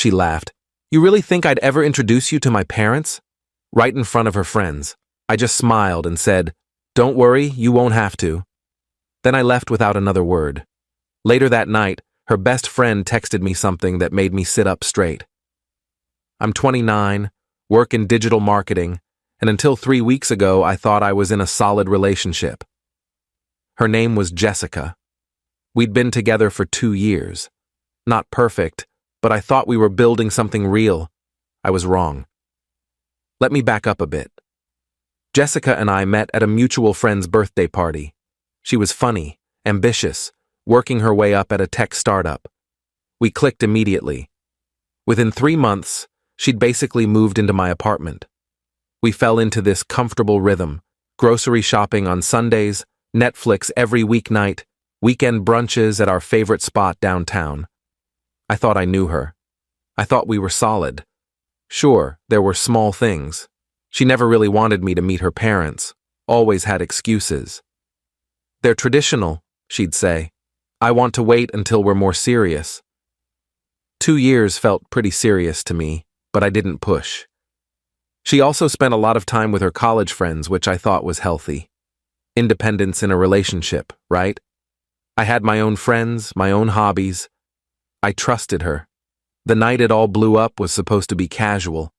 She laughed. You really think I'd ever introduce you to my parents? Right in front of her friends. I just smiled and said, Don't worry, you won't have to. Then I left without another word. Later that night, her best friend texted me something that made me sit up straight. I'm 29, work in digital marketing, and until 3 weeks ago, I thought I was in a solid relationship. Her name was Jessica. We'd been together for 2 years. Not perfect, but I thought we were building something real. I was wrong. Let me back up a bit. Jessica and I met at a mutual friend's birthday party. She was funny, ambitious, working her way up at a tech startup. We clicked immediately. Within 3 months, she'd basically moved into my apartment. We fell into this comfortable rhythm, grocery shopping on Sundays, Netflix every weeknight, weekend brunches at our favorite spot downtown. I thought I knew her. I thought we were solid. Sure, there were small things. She never really wanted me to meet her parents, always had excuses. They're traditional, she'd say. I want to wait until we're more serious. 2 years felt pretty serious to me, but I didn't push. She also spent a lot of time with her college friends, which I thought was healthy. Independence in a relationship, right? I had my own friends, my own hobbies. I trusted her. The night it all blew up was supposed to be casual.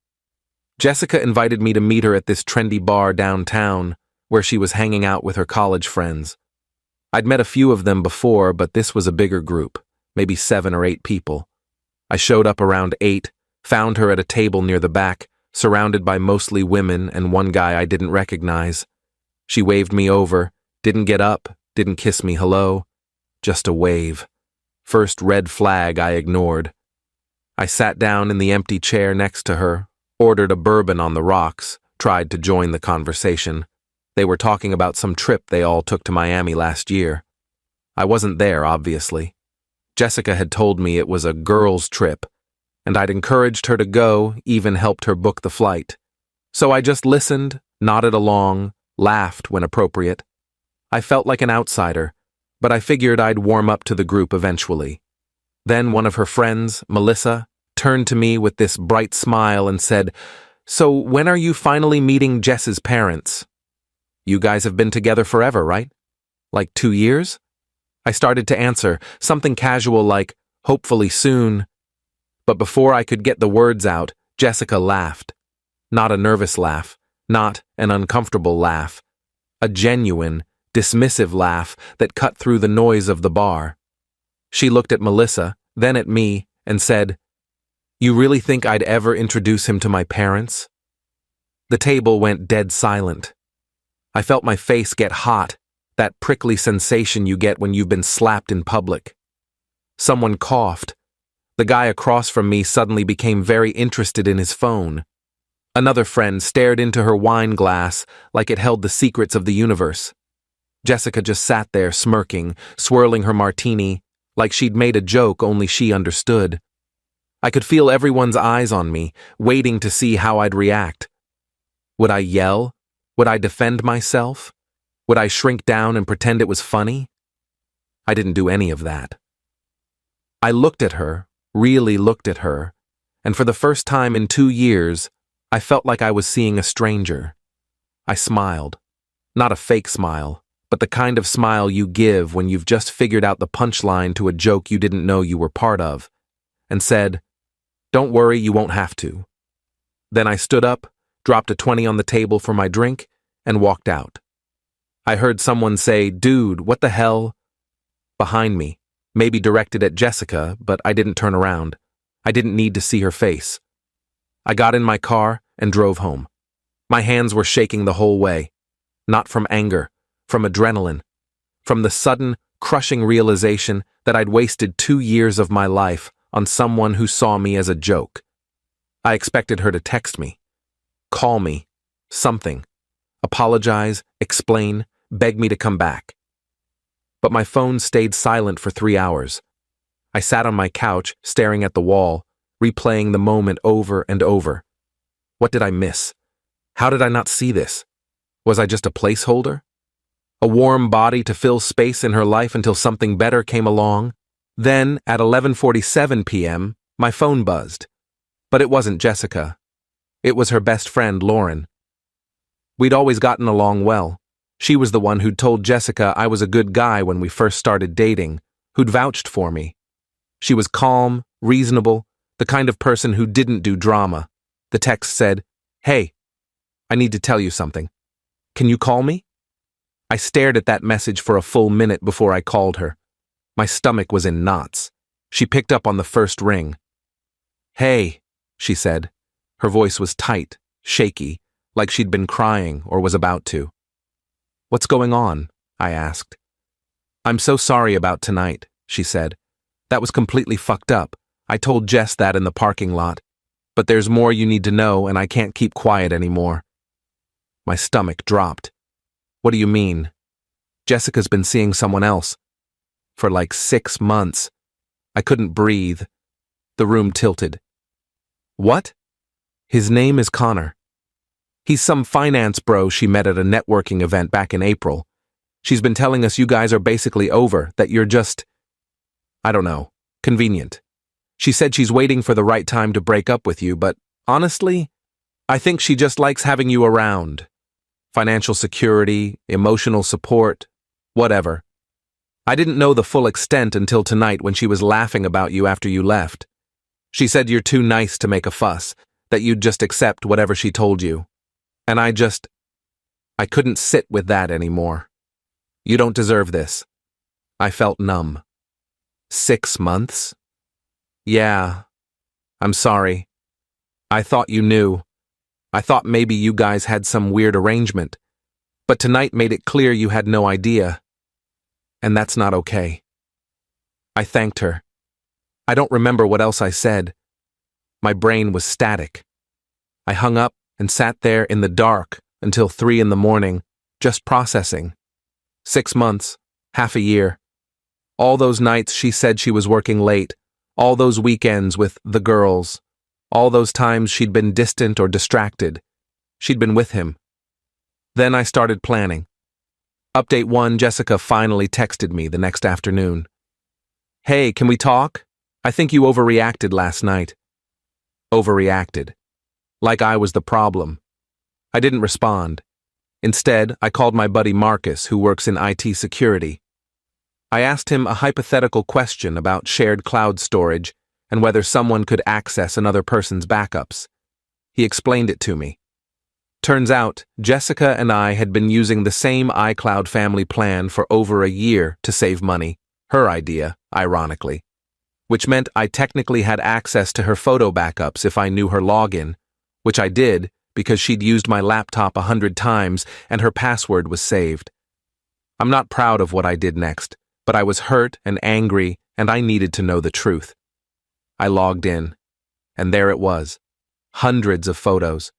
Jessica invited me to meet her at this trendy bar downtown, where she was hanging out with her college friends. I'd met a few of them before, but this was a bigger group, maybe 7 or 8 people. I showed up around 8, found her at a table near the back, surrounded by mostly women and one guy I didn't recognize. She waved me over, didn't get up, didn't kiss me hello, just a wave. First red flag I ignored. I sat down in the empty chair next to her, ordered a bourbon on the rocks, tried to join the conversation. They were talking about some trip they all took to Miami last year. I wasn't there, obviously. Jessica had told me it was a girls' trip, and I'd encouraged her to go, even helped her book the flight. So I just listened, nodded along, laughed when appropriate. I felt like an outsider, but I figured I'd warm up to the group eventually. Then one of her friends, Melissa, turned to me with this bright smile and said, So when are you finally meeting Jess's parents? You guys have been together forever, right? Like 2 years? I started to answer, something casual like, hopefully soon. But before I could get the words out, Jessica laughed. Not a nervous laugh, not an uncomfortable laugh. A genuine, dismissive laugh that cut through the noise of the bar. She looked at Melissa, then at me, and said, You really think I'd ever introduce him to my parents? The table went dead silent. I felt my face get hot, that prickly sensation you get when you've been slapped in public. Someone coughed. The guy across from me suddenly became very interested in his phone. Another friend stared into her wine glass like it held the secrets of the universe. Jessica just sat there smirking, swirling her martini, like she'd made a joke only she understood. I could feel everyone's eyes on me, waiting to see how I'd react. Would I yell? Would I defend myself? Would I shrink down and pretend it was funny? I didn't do any of that. I looked at her, really looked at her, and for the first time in 2 years, I felt like I was seeing a stranger. I smiled. Not a fake smile, but the kind of smile you give when you've just figured out the punchline to a joke you didn't know you were part of, and said, Don't worry, you won't have to. Then I stood up, dropped a 20 on the table for my drink, and walked out. I heard someone say, Dude, what the hell? Behind me, maybe directed at Jessica, but I didn't turn around. I didn't need to see her face. I got in my car and drove home. My hands were shaking the whole way. Not from anger, from adrenaline, from the sudden, crushing realization that I'd wasted 2 years of my life on someone who saw me as a joke. I expected her to text me, call me, something, apologize, explain, beg me to come back. But my phone stayed silent for 3 hours. I sat on my couch, staring at the wall, replaying the moment over and over. What did I miss? How did I not see this? Was I just a placeholder? A warm body to fill space in her life until something better came along? Then, at 11:47 p.m., my phone buzzed. But it wasn't Jessica. It was her best friend, Lauren. We'd always gotten along well. She was the one who'd told Jessica I was a good guy when we first started dating, who'd vouched for me. She was calm, reasonable, the kind of person who didn't do drama. The text said, "Hey, I need to tell you something. Can you call me?" I stared at that message for a full minute before I called her. My stomach was in knots. She picked up on the first ring. "Hey," she said. Her voice was tight, shaky, like she'd been crying or was about to. "What's going on?" I asked. "I'm so sorry about tonight," she said. "That was completely fucked up. I told Jess that in the parking lot. But there's more you need to know, and I can't keep quiet anymore." My stomach dropped. "What do you mean?" "Jessica's been seeing someone else. For like 6 months. I couldn't breathe." The room tilted. "What?" "His name is Connor. He's some finance bro she met at a networking event back in April. She's been telling us you guys are basically over, that you're just, I don't know, convenient. She said she's waiting for the right time to break up with you, but honestly, I think she just likes having you around. Financial security, emotional support, whatever. I didn't know the full extent until tonight when she was laughing about you after you left. She said you're too nice to make a fuss, that you'd just accept whatever she told you. And I couldn't sit with that anymore. You don't deserve this." I felt numb. 6 months? Yeah. I'm sorry. I thought you knew. I thought maybe you guys had some weird arrangement. But tonight made it clear you had no idea. And that's not okay. I thanked her. I don't remember what else I said. My brain was static. I hung up and sat there in the dark until 3 in the morning, just processing. 6 months, half a year. All those nights she said she was working late, all those weekends with the girls, all those times she'd been distant or distracted. She'd been with him. Then I started planning. Update 1, Jessica finally texted me the next afternoon. "Hey, can we talk? I think you overreacted last night." Overreacted. Like I was the problem. I didn't respond. Instead, I called my buddy Marcus, who works in IT security. I asked him a hypothetical question about shared cloud storage and whether someone could access another person's backups. He explained it to me. Turns out, Jessica and I had been using the same iCloud family plan for over a year to save money, her idea, ironically, which meant I technically had access to her photo backups if I knew her login, which I did because she'd used my laptop 100 times and her password was saved. I'm not proud of what I did next, but I was hurt and angry and I needed to know the truth. I logged in, and there it was. Hundreds of photos.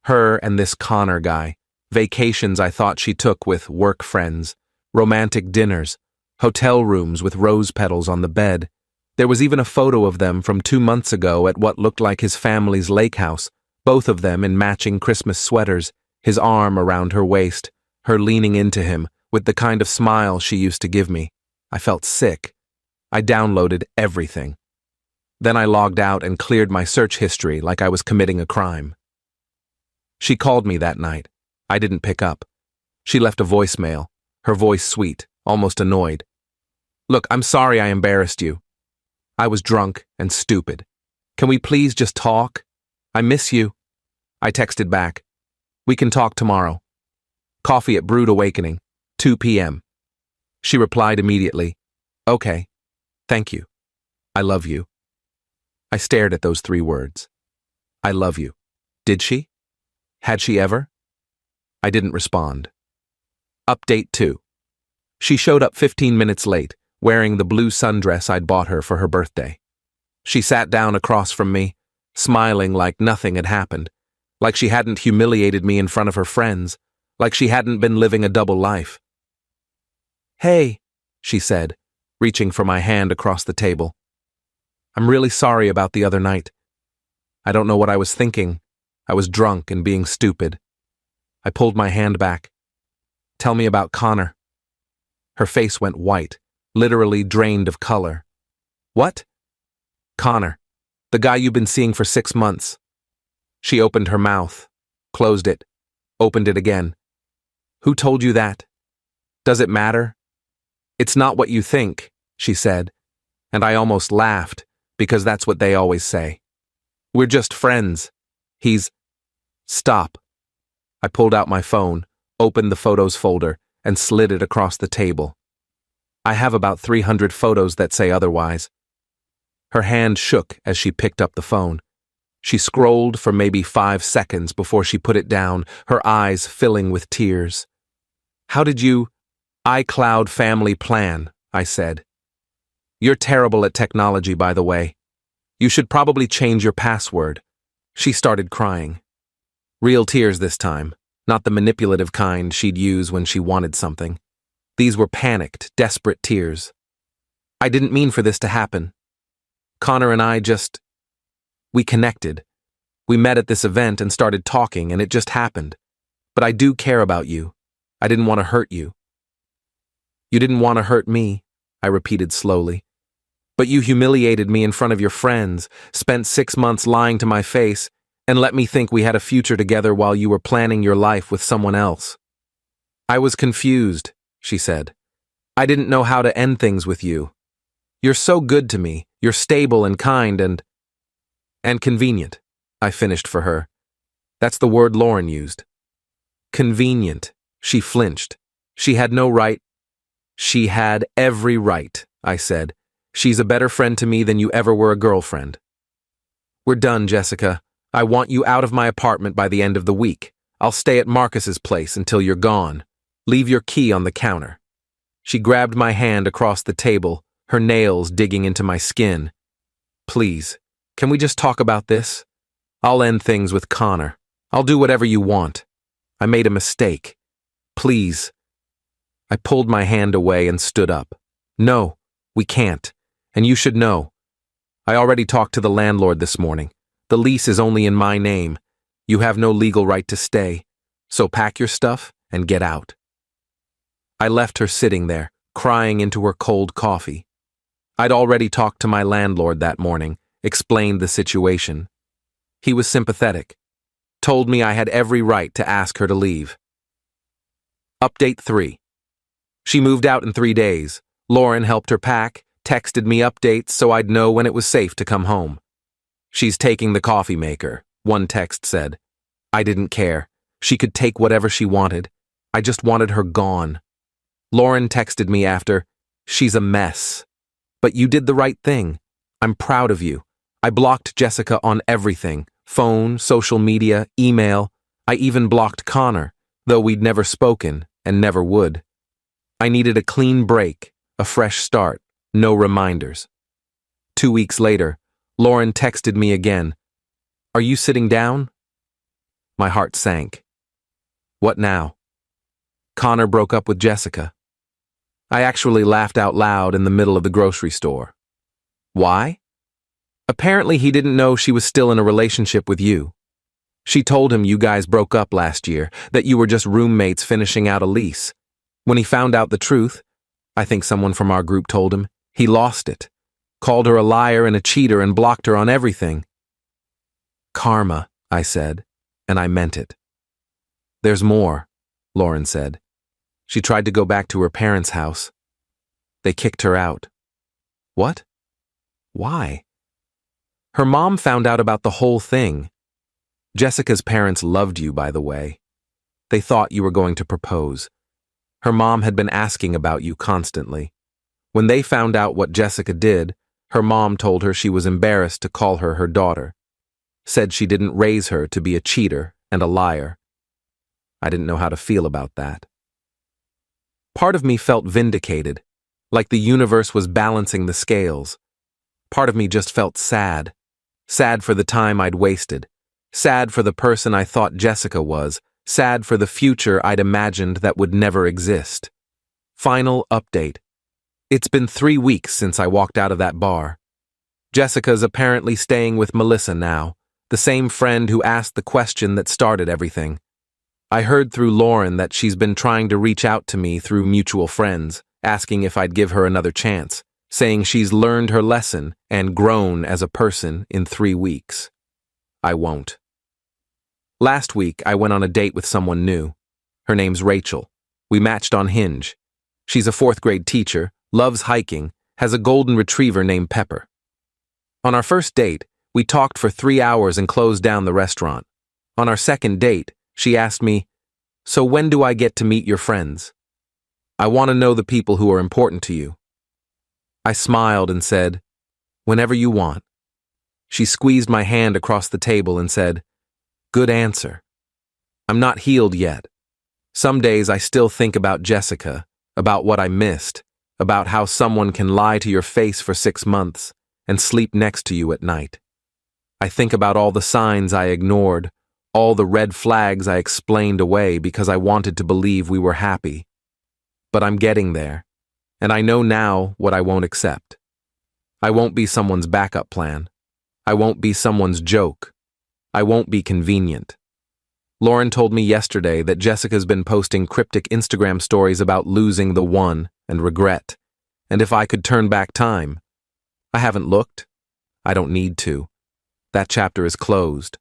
Her and this Connor guy. Vacations I thought she took with work friends. Romantic dinners. Hotel rooms with rose petals on the bed. There was even a photo of them from 2 months ago at what looked like his family's lake house, both of them in matching Christmas sweaters, his arm around her waist, her leaning into him with the kind of smile she used to give me. I felt sick. I downloaded everything. Then I logged out and cleared my search history like I was committing a crime. She called me that night. I didn't pick up. She left a voicemail, her voice sweet, almost annoyed. "Look, I'm sorry I embarrassed you. I was drunk and stupid. Can we please just talk? I miss you." I texted back. "We can talk tomorrow. Coffee at Brewed Awakening, 2 p.m. She replied immediately, "Okay, thank you. I love you." I stared at those 3 words. I love you. Did she? Had she ever? I didn't respond. Update 2. She showed up 15 minutes late, wearing the blue sundress I'd bought her for her birthday. She sat down across from me, smiling like nothing had happened, like she hadn't humiliated me in front of her friends, like she hadn't been living a double life. "Hey," she said, reaching for my hand across the table. "I'm really sorry about the other night. I don't know what I was thinking. I was drunk and being stupid." I pulled my hand back. "Tell me about Connor." Her face went white, literally drained of color. "What?" "Connor. The guy you've been seeing for 6 months. She opened her mouth, closed it, opened it again. Who told you that? Does it matter? It's not what you think, she said, and I almost laughed because that's what they always say. We're just friends. Stop. I pulled out my phone, opened the photos folder, and slid it across the table. I have about 300 photos that say otherwise. Her hand shook as she picked up the phone. She scrolled for maybe 5 seconds before she put it down, her eyes filling with tears. How did you iCloud family plan? I said. You're terrible at technology, by the way. You should probably change your password. She started crying. Real tears this time, not the manipulative kind she'd use when she wanted something. These were panicked, desperate tears. I didn't mean for this to happen. Connor and I we connected. We met at this event and started talking, and it just happened. But I do care about you. I didn't want to hurt you. You didn't want to hurt me, I repeated slowly. But you humiliated me in front of your friends, spent 6 months lying to my face, and let me think we had a future together while you were planning your life with someone else. I was confused, she said. I didn't know how to end things with you. You're so good to me. You're stable and kind and convenient, I finished for her. That's the word Lauren used. Convenient. She flinched. She had no right. She had every right, I said. She's a better friend to me than you ever were a girlfriend. We're done, Jessica. I want you out of my apartment by the end of the week. I'll stay at Marcus's place until you're gone. Leave your key on the counter. She grabbed my hand across the table, her nails digging into my skin. Please, can we just talk about this? I'll end things with Connor. I'll do whatever you want. I made a mistake. Please. I pulled my hand away and stood up. No, we can't. And you should know. I already talked to the landlord this morning. The lease is only in my name. You have no legal right to stay. So pack your stuff and get out. I left her sitting there, crying into her cold coffee. I'd already talked to my landlord that morning, explained the situation. He was sympathetic, told me I had every right to ask her to leave. Update 3. She moved out in 3 days. Lauren helped her pack, texted me updates so I'd know when it was safe to come home. She's taking the coffee maker, one text said. I didn't care. She could take whatever she wanted. I just wanted her gone. Lauren texted me after, she's a mess. But you did the right thing. I'm proud of you. I blocked Jessica on everything. Phone, social media, email. I even blocked Connor, though we'd never spoken and never would. I needed a clean break, a fresh start, no reminders. 2 weeks later, Lauren texted me again. Are you sitting down? My heart sank. What now? Connor broke up with Jessica. I actually laughed out loud in the middle of the grocery store. Why? Apparently he didn't know she was still in a relationship with you. She told him you guys broke up last year, that you were just roommates finishing out a lease. When he found out the truth, I think someone from our group told him, he lost it. Called her a liar and a cheater and blocked her on everything. Karma, I said, and I meant it. There's more, Lauren said. She tried to go back to her parents' house. They kicked her out. What? Why? Her mom found out about the whole thing. Jessica's parents loved you, by the way. They thought you were going to propose. Her mom had been asking about you constantly. When they found out what Jessica did, her mom told her she was embarrassed to call her daughter. Said she didn't raise her to be a cheater and a liar. I didn't know how to feel about that. Part of me felt vindicated, like the universe was balancing the scales. Part of me just felt sad. Sad for the time I'd wasted. Sad for the person I thought Jessica was. Sad for the future I'd imagined that would never exist. Final update. It's been 3 weeks since I walked out of that bar. Jessica's apparently staying with Melissa now, the same friend who asked the question that started everything. I heard through Lauren that she's been trying to reach out to me through mutual friends, asking if I'd give her another chance. saying she's learned her lesson and grown as a person in 3 weeks. I won't. Last week, I went on a date with someone new. Her name's Rachel. We matched on Hinge. She's a 4th grade teacher, loves hiking, has a golden retriever named Pepper. On our first date, we talked for 3 hours and closed down the restaurant. On our second date, she asked me, "So when do I get to meet your friends? I want to know the people who are important to you." I smiled and said, "Whenever you want." She squeezed my hand across the table and said, "Good answer." I'm not healed yet. Some days I still think about Jessica, about what I missed, about how someone can lie to your face for 6 months and sleep next to you at night. I think about all the signs I ignored, all the red flags I explained away because I wanted to believe we were happy. But I'm getting there, and I know now what I won't accept. I won't be someone's backup plan. I won't be someone's joke. I won't be convenient. Lauren told me yesterday that Jessica's been posting cryptic Instagram stories about losing the one and regret, and if I could turn back time. I haven't looked. I don't need to. That chapter is closed.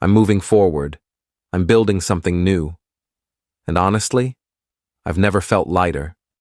I'm moving forward. I'm building something new. And honestly, I've never felt lighter.